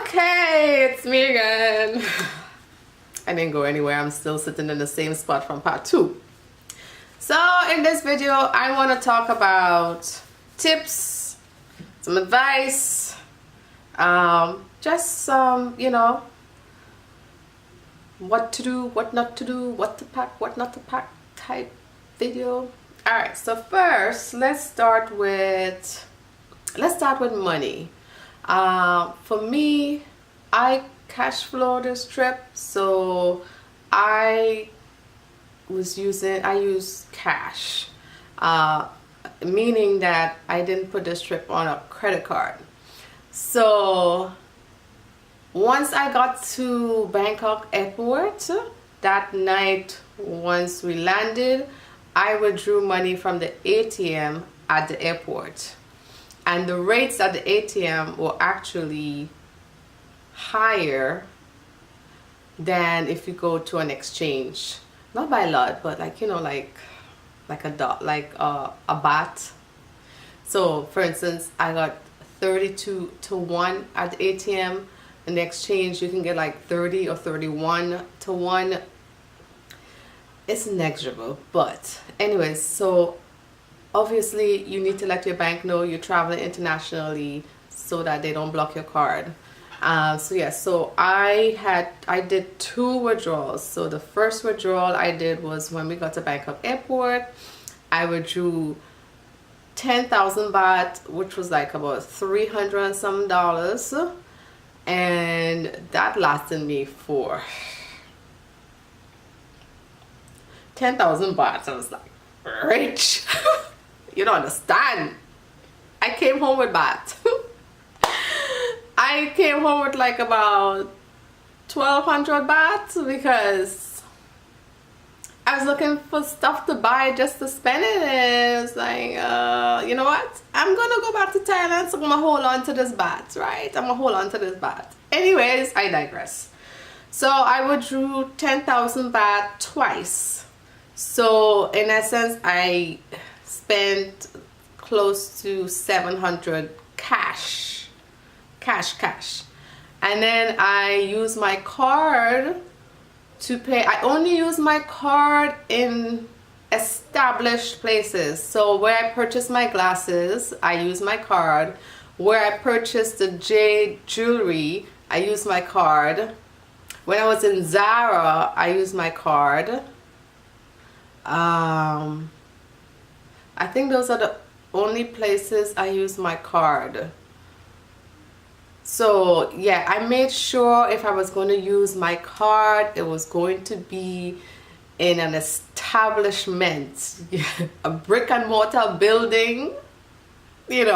Okay, it's me again. I didn't go anywhere. I'm still sitting in the same spot from part 2. So in this video, I want to talk about tips, some advice, just some, what to do, what not to do, what to pack, what not to pack type video. Alright, so first let's start with money. For me, I cash flow this trip, so I use cash, meaning that I didn't put this trip on a credit card. So once I got to Bangkok airport that night, once we landed, I withdrew money from the ATM at the airport, and the rates at the ATM were actually higher than if you go to an exchange. Not by a lot, but like a baht. So for instance, I got 32 to 1 at the ATM. In the exchange, you can get like 30 or 31 to 1. It's negligible, but anyways, so obviously you need to let your bank know you're traveling internationally so that they don't block your card. So I did 2 withdrawals. So the first withdrawal I did was when we got to Bangkok airport. I withdrew 10,000 baht, which was like about $300 and some dollars, and that lasted me for 10,000 baht. I was like, rich. You don't understand. I came home with baht. I came home with like about 1,200 baht because I was looking for stuff to buy just to spend it, and it was like, you know what? I'm gonna go back to Thailand, so I'm gonna hold on to this baht, right? I'm gonna hold on to this baht. Anyways, I digress. So I withdrew 10,000 baht twice. So in essence, I spent close to 700 cash. And then I use my card to pay. I only use my card in established places. So where I purchase my glasses, I use my card. Where I purchased the jade jewelry, I use my card. When I was in Zara, I use my card. I think those are the only places I use my card. So yeah, I made sure if I was going to use my card, it was going to be in an establishment, a brick and mortar building, and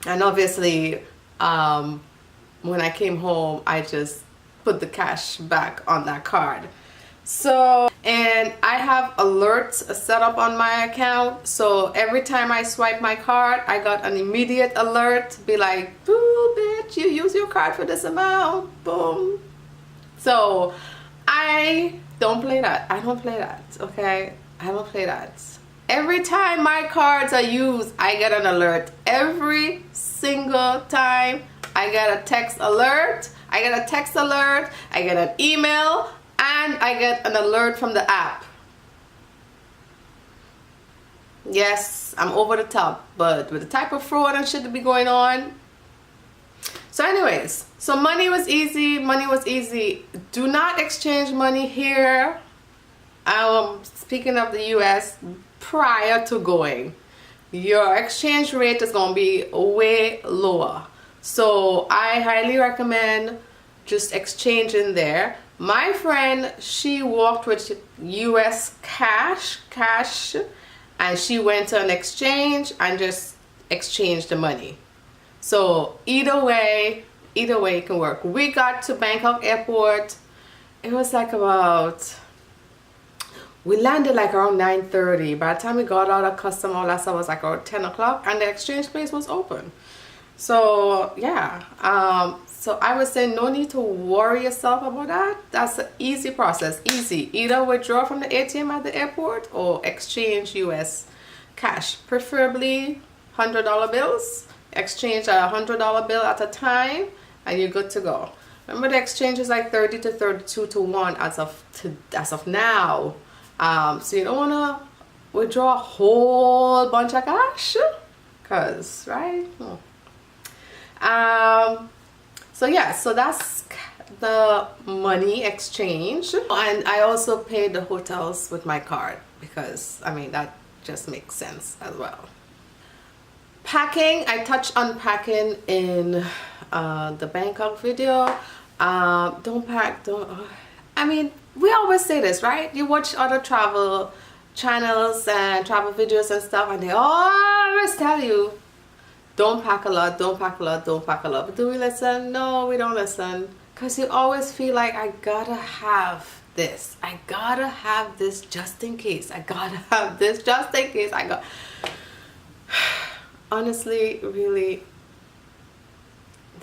obviously when I came home, I just put the cash back on that card. So, and I have alerts set up on my account, so every time I swipe my card, I got an immediate alert, be like, boo bitch, you use your card for this amount, boom. So I don't play that. Okay, I don't play that. Every time my cards are used, I get an alert. Every single time I get a text alert, I get an email, and I get an alert from the app. Yes, I'm over the top, but with the type of fraud and shit that be going on. So anyways, so money was easy. Do not exchange money here. Speaking of the US, prior to going, your exchange rate is going to be way lower. So I highly recommend just exchanging there. My friend, she walked with US cash, and she went to an exchange and just exchanged the money. So either way it can work. We got to Bangkok airport. It was like we landed like around 9:30. By the time we got out of custom, all that stuff was like around 10 o'clock, and the exchange place was open. So yeah, so I would say no need to worry yourself about that. That's an easy process. Easy. Either withdraw from the ATM at the airport or exchange US cash, preferably $100 bills. exchange a $100 bill at a time, and you're good to go. Remember, the exchange is like 30 to 32 to 1 as of now. So you don't want to withdraw a whole bunch of cash, cause right. So yeah, so that's the money exchange. And I also paid the hotels with my card, because I mean that just makes sense as well. Packing, I touched on packing in the Bangkok video. Don't pack, I mean, we always say this, right? You watch other travel channels and travel videos and stuff, and they always tell you, don't pack a lot, don't pack a lot, don't pack a lot. But do we listen? No, we don't listen. Because you always feel like, I gotta have this. I gotta have this just in case. I gotta have this just in case. Honestly, really,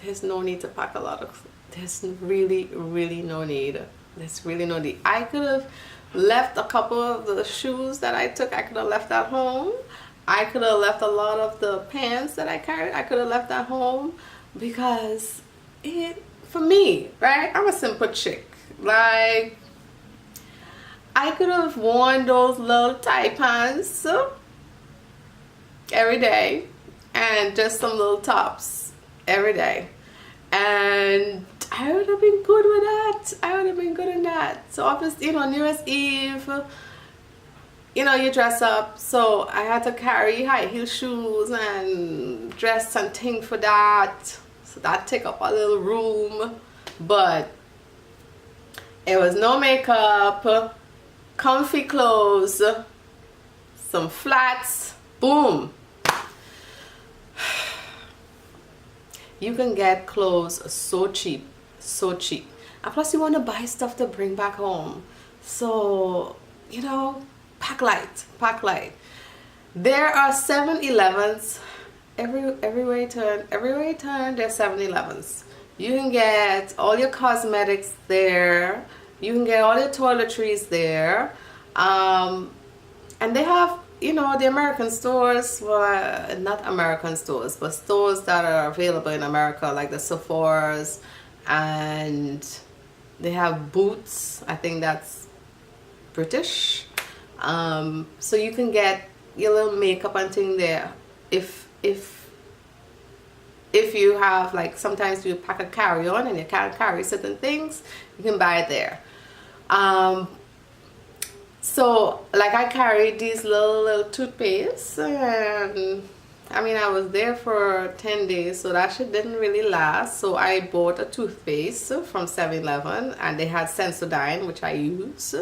there's no need to pack a lot of, there's really no need. There's really no need. I could have left a couple of the shoes that I took, I could have left at home. I could have left a lot of the pants that I carried, I could have left at home, because for me, right, I'm a simple chick. Like, I could have worn those little tight pants every day, and just some little tops every day, and I would have been good with that. I would have been good in that. So obviously, you know, New Year's Eve, you know, you dress up, so I had to carry high heel shoes and dress and thing for that, so that take up a little room. But it was no makeup, comfy clothes, some flats, boom. You can get clothes so cheap, so cheap. And plus you want to buy stuff to bring back home. So, you know, pack light, pack light. There are 7-Elevens everywhere you turn, there's 7-Elevens. You can get all your cosmetics there. You can get all your toiletries there. And they have, you know, the American stores, well, not American stores, but stores that are available in America, like the Sephora's, and they have Boots. I think that's British. So you can get your little makeup and thing there. If you have, like, sometimes you pack a carry-on and you can't carry certain things, you can buy it there. So, like, I carried these little toothpaste, and I mean, I was there for 10 days, so that shit didn't really last. So I bought a toothpaste from 7-Eleven, and they had Sensodyne, which I use.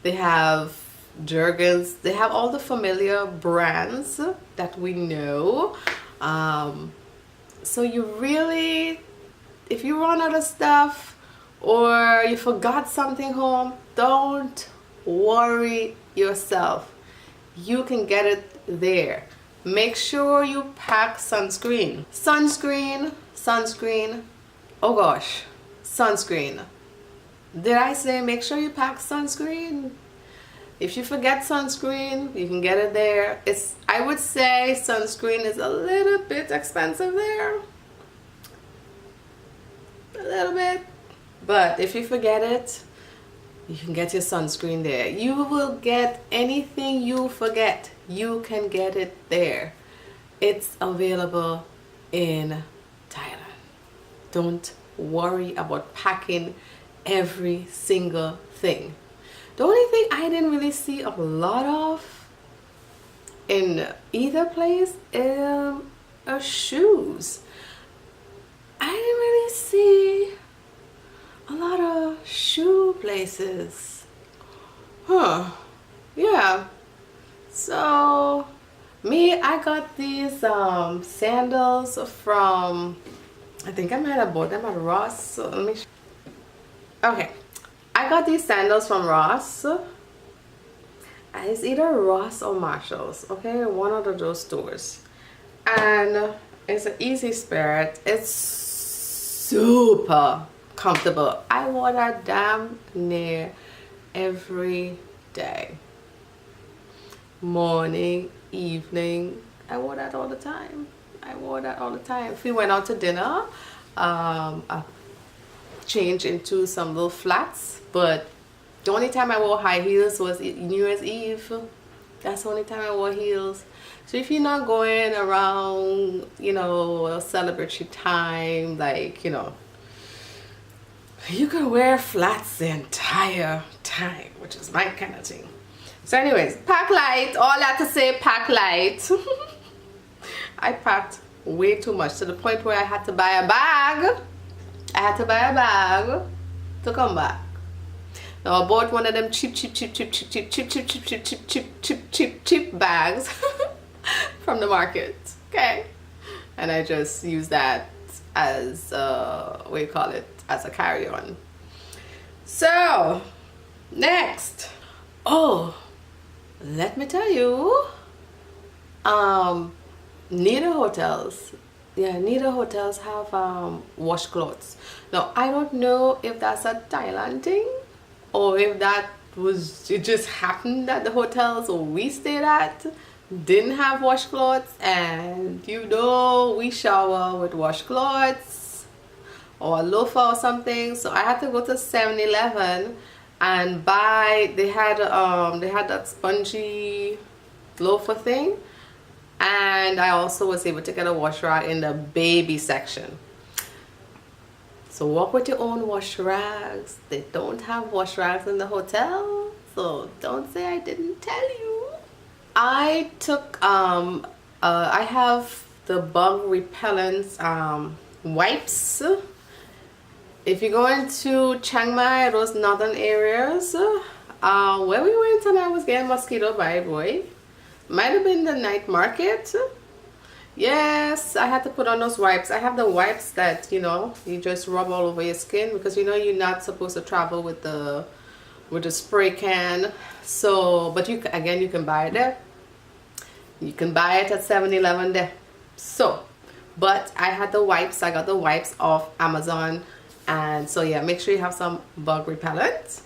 They have Jergens. They have all the familiar brands that we know. So you really, if you run out of stuff or you forgot something home, don't worry yourself. You can get it there. Make sure you pack sunscreen. Sunscreen. Oh gosh, sunscreen. Did I say make sure you pack sunscreen? If you forget sunscreen, you can get it there. I would say sunscreen is a little bit expensive there. A little bit. But if you forget it, you can get your sunscreen there. You will get anything you forget. You can get it there. It's available in Thailand. Don't worry about packing every single thing. The only thing I didn't really see a lot of in either place are shoes. I didn't really see a lot of shoe places. Huh. Yeah. So me, I got these sandals from, I think I might have bought them at Ross. So let me okay. I got these sandals from Ross. It's either Ross or Marshalls, okay, one of those stores, and it's an easy spirit. It's super comfortable. I wore that damn near every day, morning, evening. I wore that all the time. I wore that all the time. If we went out to dinner, I changed into some little flats, but the only time I wore high heels was New Year's Eve. That's the only time I wore heels. So if you're not going around, you know, a celebratory time, like, you know, you can wear flats the entire time, which is my kind of thing. So anyways, pack light. All that to say, pack light. I packed way too much to the point where I had to buy a bag. I had to buy a bag to come back. Now I bought one of them cheap bags from the market. Okay, and I just use that as what do you call it, as a carry-on. So next, oh, let me tell you, neither hotels, yeah, neither hotels have washcloths. Now I don't know if that's a Thailand thing or if that was, it just happened that the hotels we stayed at didn't have washcloths, and you know we shower with washcloths or a loafer or something. So I had to go to 7-Eleven and buy, they had that spongy loafer thing, and I also was able to get a wash rag in the baby section. So walk with your own wash rags. They don't have wash rags in the hotel, so don't say I didn't tell you. I took I have the bug repellent wipes. If you go into Chiang Mai, those northern areas, where we went and I was getting mosquito bite, boy, might have been the night market. Yes, I had to put on those wipes. I have the wipes that, you know, you just rub all over your skin, because you know you're not supposed to travel with the spray can. So, but you again, you can buy it there. You can buy it at 7-Eleven there. So, but I had the wipes. I got the wipes off Amazon, and so yeah, make sure you have some bug repellent.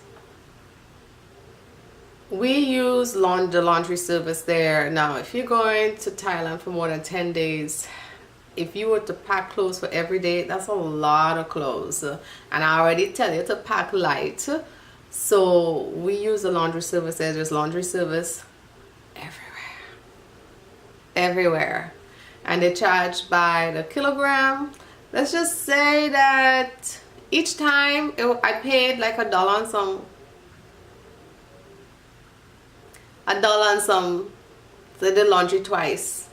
We use the laundry service there. Now, if you're going to Thailand for more than 10 days, if you were to pack clothes for every day, that's a lot of clothes. And I already tell you to pack light. So we use the laundry service there. There's laundry service everywhere. And they charge by the kilogram. Let's just say that each time I paid like $1 on some. $1 on some. So I did laundry twice.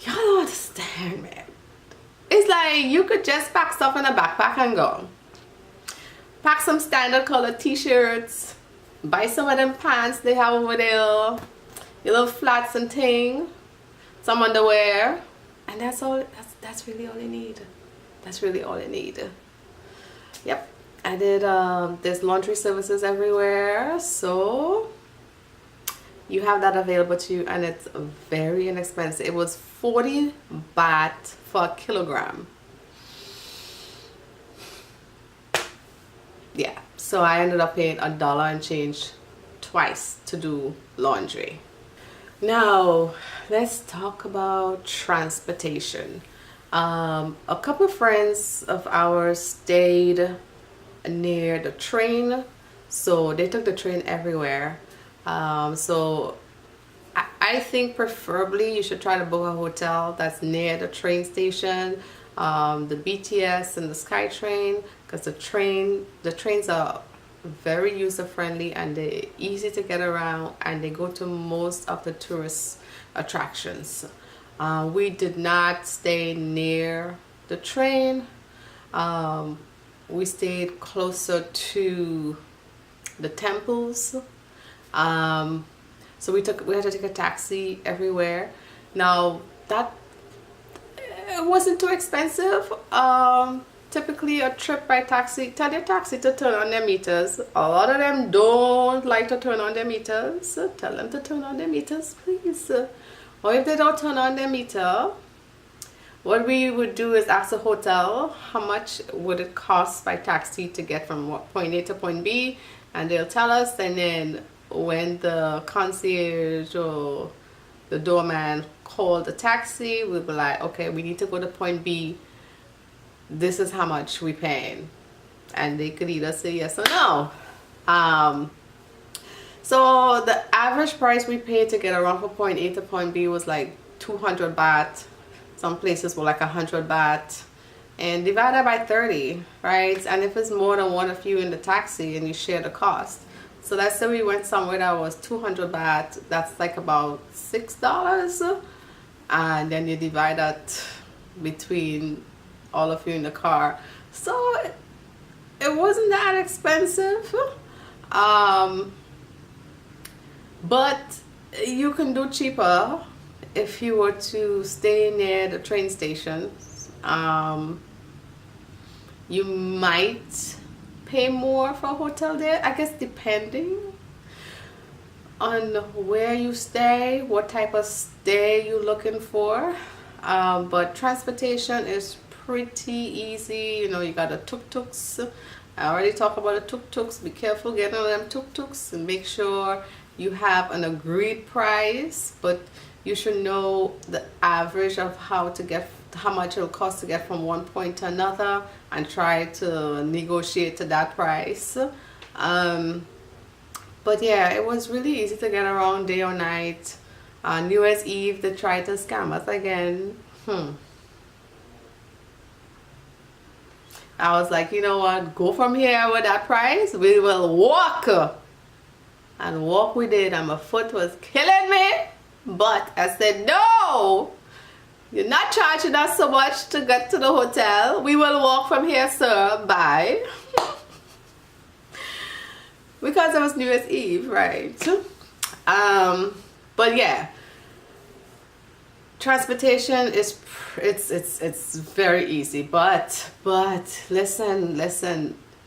Y'all don't understand, man. It's like you could just pack stuff in a backpack and go. Pack some standard color t-shirts. Buy some of them pants they have over there. Your little flats and thing. Some underwear. And that's all. That's really all you need. That's really all you need. Yep. I did, there's laundry services everywhere. So you have that available to you, and it's very inexpensive. It was 40 baht for a kilogram. Yeah, so I ended up paying $1 and change twice to do laundry. Now let's talk about transportation. A couple of friends of ours stayed near the train, so they took the train everywhere. So I think preferably you should try to book a hotel that's near the train station, the BTS and the SkyTrain, because the trains are very user-friendly and they're easy to get around, and they go to most of the tourist attractions. We did not stay near the train. We stayed closer to the temples. So we had to take a taxi everywhere. Now that it wasn't too expensive. Typically a trip by taxi, tell your taxi to turn on their meters. A lot of them don't like to turn on their meters. Tell them to turn on their meters, please. Or if they don't turn on their meter, what we would do is ask the hotel how much would it cost by taxi to get from point A to point B, and they'll tell us. And then when the concierge or the doorman call the taxi. We'll be like, okay, we need to go to point B. This is how much we paying. And they could either say yes or no. So the average price we paid to get around from point A to point B was like 200 baht. Some places were like 100 baht. And divide that by 30, right? And if it's more than one of you in the taxi and you share the cost. So let's say we went somewhere that was 200 baht. That's like about $6. And then you divide that between all of you in the car. So it wasn't that expensive. But you can do cheaper if you were to stay near the train station. You might pay more for a hotel there, I guess, depending on where you stay, what type of stay you're looking for. But transportation is pretty easy. You know, you got the tuk-tuks. I already talked about the tuk-tuks. Be careful getting on them tuk-tuks and make sure you have an agreed price, but you should know the average of how much it'll cost to get from one point to another and try to negotiate to that price. But yeah, it was really easy to get around day or night. New Year's Eve, they tried to scam us again. I was like, you know what, go from here with that price, we will walk. And walk we did, and my foot was killing me. But I said, no, you're not charging us so much to get to the hotel. We will walk from here, sir. Bye. Because it was New Year's Eve, right? But yeah, transportation is it's very easy. But listen,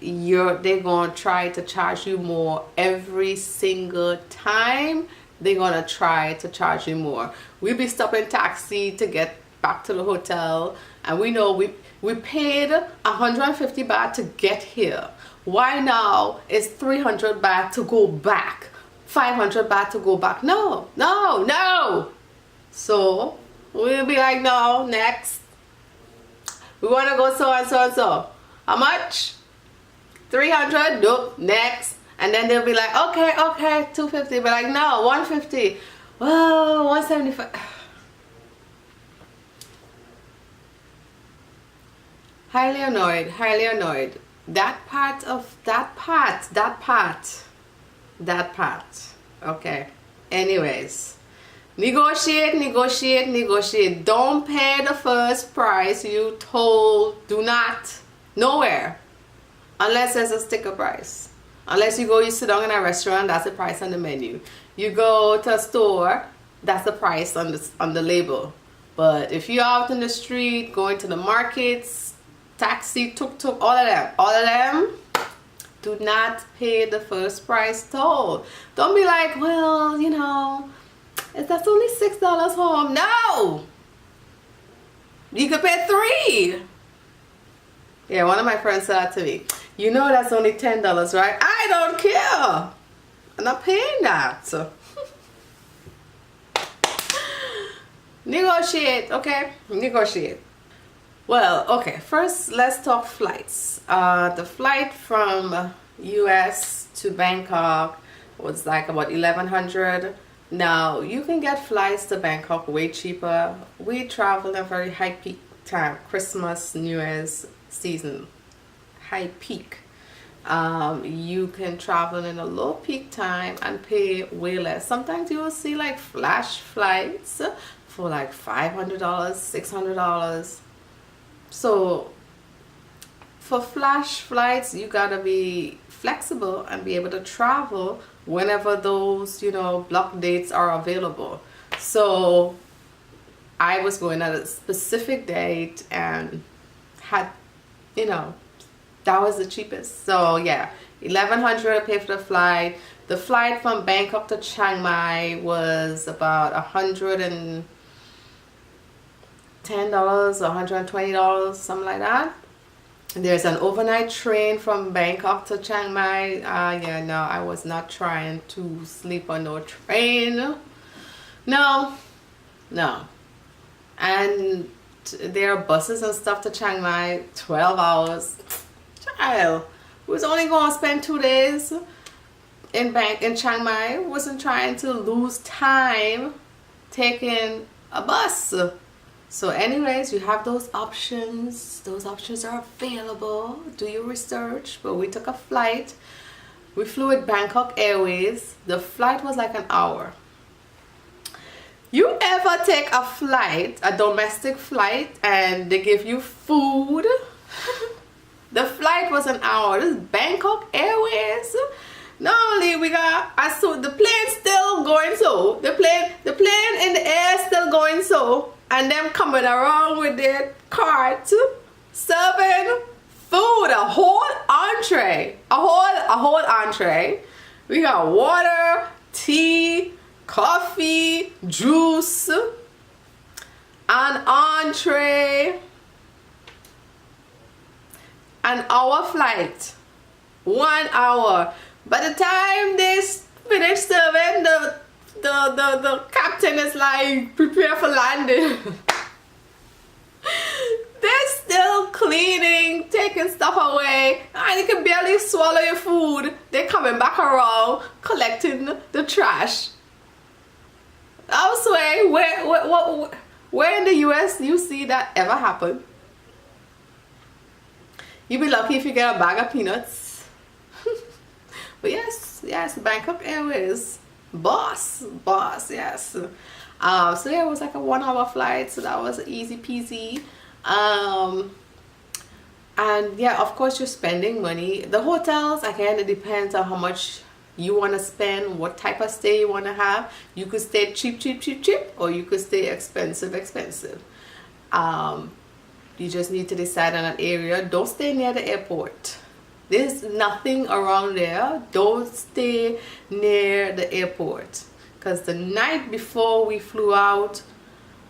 they're gonna try to charge you more every single time. They're gonna try to charge you more. We'll be stopping taxi to get back to the hotel, and we know we paid 150 baht to get here. Why now it's 300 baht to go back, 500 baht to go back? No. So we'll be like, no, next. We want to go so and so and so. How much? 300? Nope, next. And then they'll be like, okay, 250. But like, no, 150. Whoa, 175. Highly annoyed. That part. Okay. Anyways, negotiate. Don't pay the first price you told. Do not. Nowhere. Unless there's a sticker price. Unless you sit down in a restaurant, that's the price on the menu. You go to a store, that's the price on the label. But if you're out in the street, going to the markets, taxi, tuk-tuk, all of them, do not pay the first price told. Don't be like, well, you know, that's only $6 home. No! You could pay $3. Yeah, one of my friends said that to me. You know that's only $10, right? I don't care. I'm not paying that. So. Negotiate, okay? Negotiate. Well, okay. First, let's talk flights. The flight from US to Bangkok was like about 1,100. Now, you can get flights to Bangkok way cheaper. We traveled a very high peak time, Christmas, New Year's season, high peak. You can travel in a low peak time and pay way less. Sometimes you will see like flash flights for like $500, $600. So for flash flights, you gotta be flexible and be able to travel whenever those, you know, block dates are available. So I was going at a specific date and had, you know, that was the cheapest. So yeah, 1,100 I paid for the flight. The flight from Bangkok to Chiang Mai was about $110 or $120, something like that. There's an overnight train from Bangkok to Chiang Mai. Yeah, no, I was not trying to sleep on no train. No. and there are buses and stuff to Chiang Mai, 12 hours. Child, who was only going to spend 2 days in Chiang Mai, wasn't trying to lose time taking a bus. So anyways, you have those options. Those options are available. Do your research. But we took a flight. We flew with Bangkok Airways. The flight was like an hour. You ever take a flight, a domestic flight, and they give you food? The flight was an hour. This is Bangkok Airways. Not only we got, I saw the plane still going so. The plane in the air still going so. And them coming around with their cart, serving food, a whole entree. A whole entree. We got water, tea, coffee, juice, an entree, an hour flight, 1 hour. By the time they finish serving, the captain is like, prepare for landing. They're still cleaning, taking stuff away, and you can barely swallow your food. They're coming back around, collecting the trash. I was saying, where in the US you see that ever happen? You'd be lucky if you get a bag of peanuts. But yes, Bangkok Airways, boss, yes. So yeah, it was like a 1 hour flight, so that was easy peasy. And yeah, of course you're spending money. The hotels, again, it depends on how much you want to spend, what type of stay you want to have. You could stay cheap, or you could stay expensive. You just need to decide on an area. Don't stay near the airport. There's nothing around there. Don't stay near the airport. Because the night before we flew out,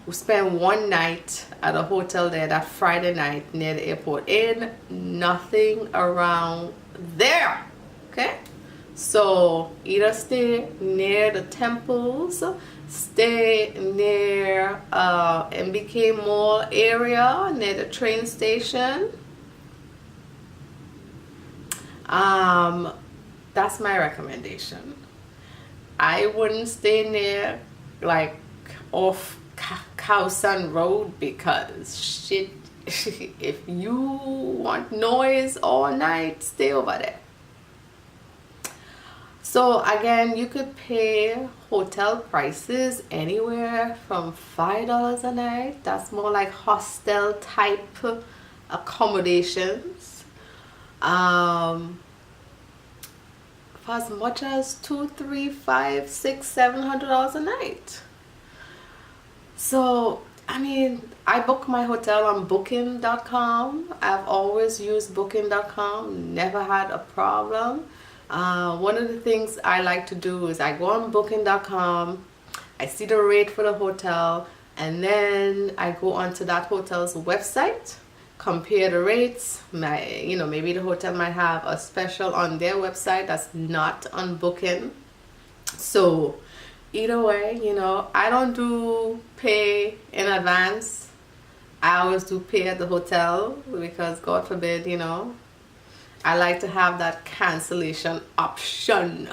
we spent 1 night at a hotel there, that Friday night near the airport. Ain't nothing around there. Okay? So either stay near the temples, stay near MBK Mall area, near the train station. That's my recommendation. I wouldn't stay near like off Khao San Road, because shit, if you want noise all night, stay over there. So again, you could pay hotel prices anywhere from $5 a night. That's more like hostel type accommodations. For as much as $200, $300, $500, $600, $700 a night. So I mean, I book my hotel on booking.com. I've always used booking.com, never had a problem. One of the things I like to do is I go on booking.com, I see the rate for the hotel, and then I go onto that hotel's website, compare the rates. Maybe the hotel might have a special on their website that's not on Booking. So either way, I don't do pay in advance. I always do pay at the hotel, because God forbid, I like to have that cancellation option.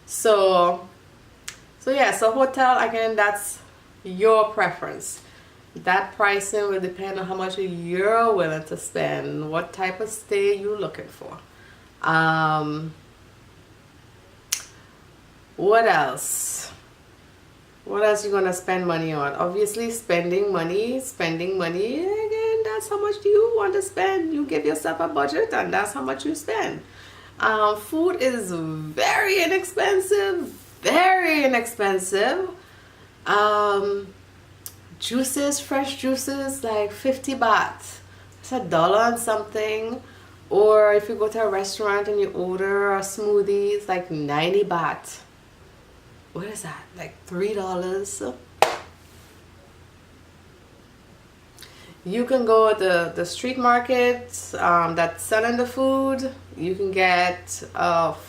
So hotel, again, that's your preference. That pricing will depend on how much you're willing to spend, what type of stay you're looking for. What else? What else you gonna spend money on? Obviously, spending money. Again, that's how much you want to spend. You give yourself a budget, and that's how much you spend. Food is very inexpensive. Juices, fresh juices, like 50 baht. It's $1 and something. Or if you go to a restaurant and you order a smoothie, it's like 90 baht. What is that? Like $3. You can go to the street markets that's selling the food. You can get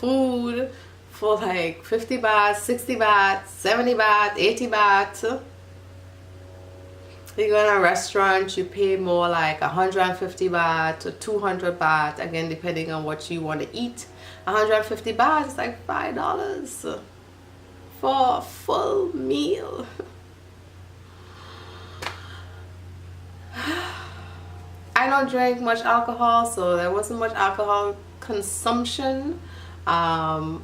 food for like 50 baht, 60 baht, 70 baht, 80 baht. You go in a restaurant, you pay more like 150 baht to 200 baht, again depending on what you want to eat. 150 baht is like $5 for a full meal. I don't drink much alcohol, so there wasn't much alcohol consumption. One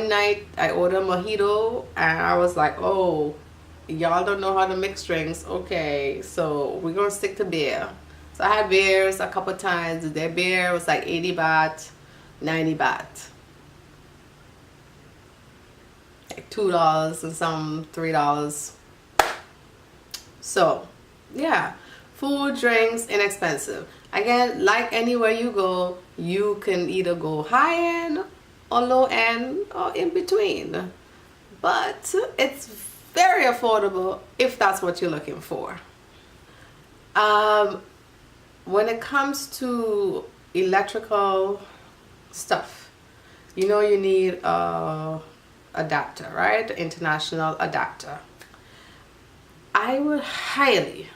night I ordered a mojito and I was like, oh, y'all don't know how to mix drinks. Okay, so we're gonna stick to beer. So I had beers a couple times. Their beer was like 80 baht, 90 baht. Like $2 and some $3. So yeah, food, drinks, inexpensive. Again, like anywhere you go, you can either go high end or low end or in between. But it's very affordable if that's what you're looking for. When it comes to electrical stuff, you know you need a adapter, right? International adapter. I would highly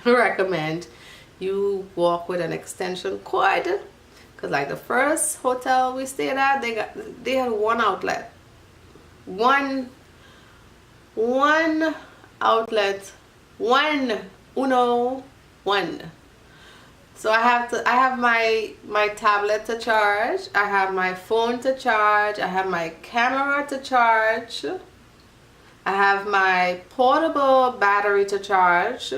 recommend you walk with an extension cord, because like the first hotel we stayed at, they had one outlet, one outlet, one. So I have my tablet to charge, I have my phone to charge, I have my camera to charge, I have my portable battery to charge.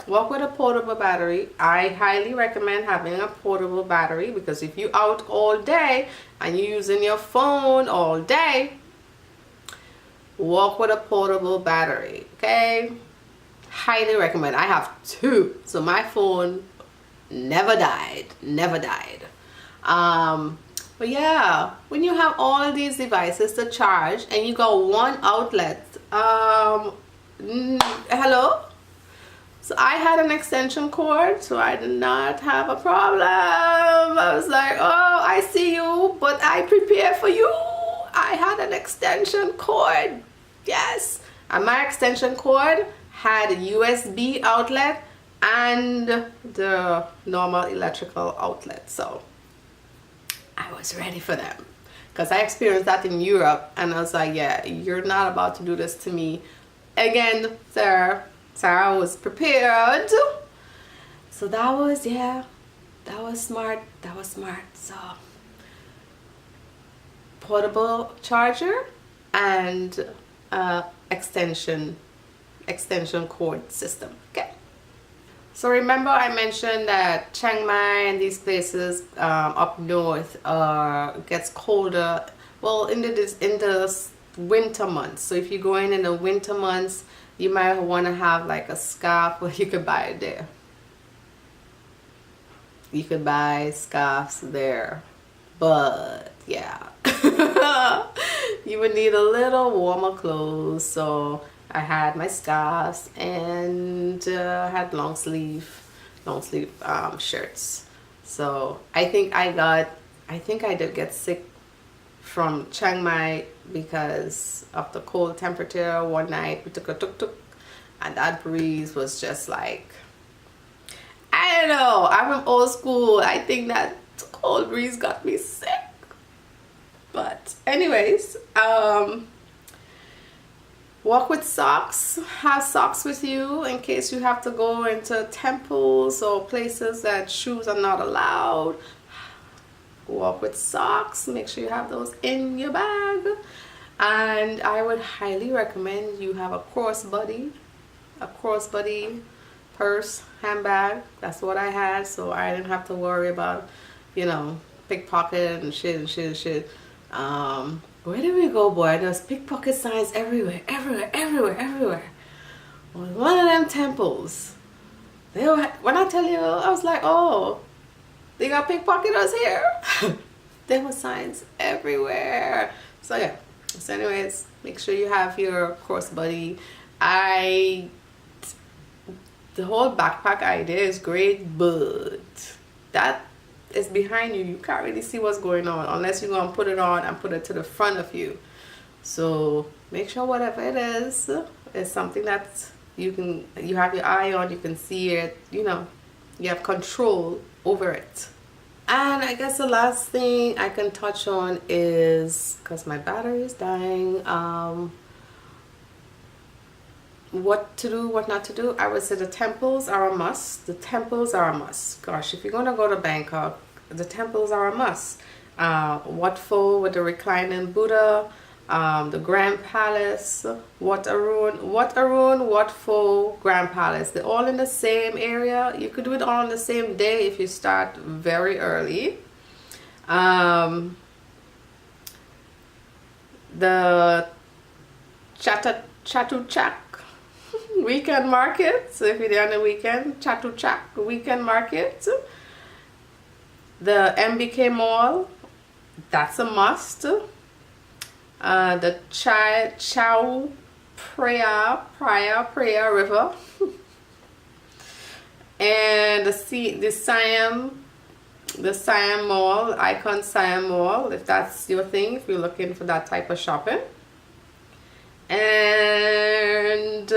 Walk with a portable battery. I highly recommend having a portable battery, because if you're out all day and you're using your phone all day, walk with a portable battery, okay? Highly recommend. I have two, so my phone never died. But yeah, when you have all these devices to charge and you got one outlet, hello? So I had an extension cord, so I did not have a problem. I was like, oh, I see you, but I prepared for you. I had an extension cord, yes. And my extension cord had a USB outlet and the normal electrical outlet. So I was ready for them, because I experienced that in Europe, and I was like, yeah, you're not about to do this to me again, sir. Sarah was prepared. So that was, yeah, that was smart. So portable charger and extension cord system. Okay. So remember I mentioned that Chiang Mai and these places up north gets colder, well, in the winter months. So if you're going in the winter months, you might want to have like a scarf. Well, you could buy it there. You could buy scarves there, but yeah, you would need a little warmer clothes. So I had my scarves and had long sleeve shirts. So I think I did get sick from Chiang Mai because of the cold temperature. One night we took a tuk-tuk and that breeze was just like, I don't know, I'm from old school. I think that cold breeze got me sick. But anyways, walk with socks. Have socks with you in case you have to go into temples or places that shoes are not allowed. Walk with socks. Make sure you have those in your bag. And I would highly recommend you have a crossbody purse, handbag. That's what I had, so I didn't have to worry about, you know, pickpocket and shit. Where did we go, boy? There's pickpocket signs everywhere. One of them temples, they were, when I tell you, I was like, oh, they got pickpocketers here. There were signs everywhere. So yeah, so anyways, make sure you have your crossbody. The whole backpack idea is great, but that is behind you. You can't really see what's going on unless you're gonna put it on and put it to the front of you. So make sure whatever it is something that you have your eye on, you can see it, you know, you have control over it. And I guess the last thing I can touch on is, because my battery is dying, what to do, what not to do. I would say the temples are a must. The temples are a must. Gosh, if you're gonna go to Bangkok, the temples are a must. Wat Pho with the reclining Buddha, the Grand Palace, Wat Arun, Wat Pho, Grand Palace. They're all in the same area. You could do it all on the same day if you start very early. The Chatuchak weekend market. So if you're there on the weekend, Chatuchak weekend market. The MBK Mall, that's a must. The Chao Phraya River. And the Siam Mall, Icon Siam Mall, if that's your thing, if you're looking for that type of shopping. And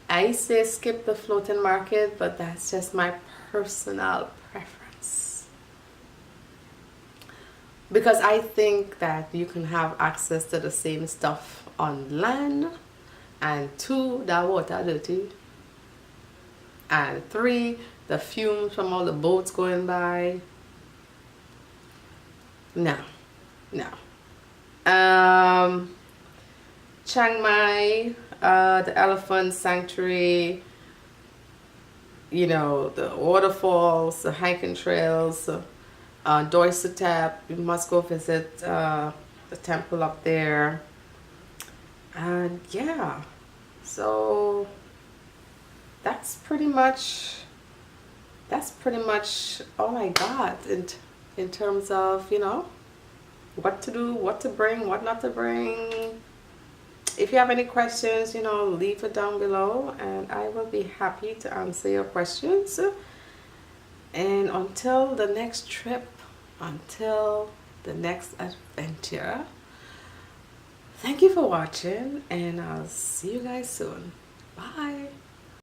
I say skip the floating market, but that's just my personal preference, because I think that you can have access to the same stuff on land, and 2, that water dirty, and 3, the fumes from all the boats going by. No. Chiang Mai, the elephant sanctuary, you know, the waterfalls, the hiking trails, Doi Suthep, you must go visit the temple up there. And yeah, so that's pretty much all I got in terms of, you know, what to do, what to bring, what not to bring. If you have any questions, you know, leave it down below and I will be happy to answer your questions. And until the next trip, until the next adventure, thank you for watching and I'll see you guys soon. Bye.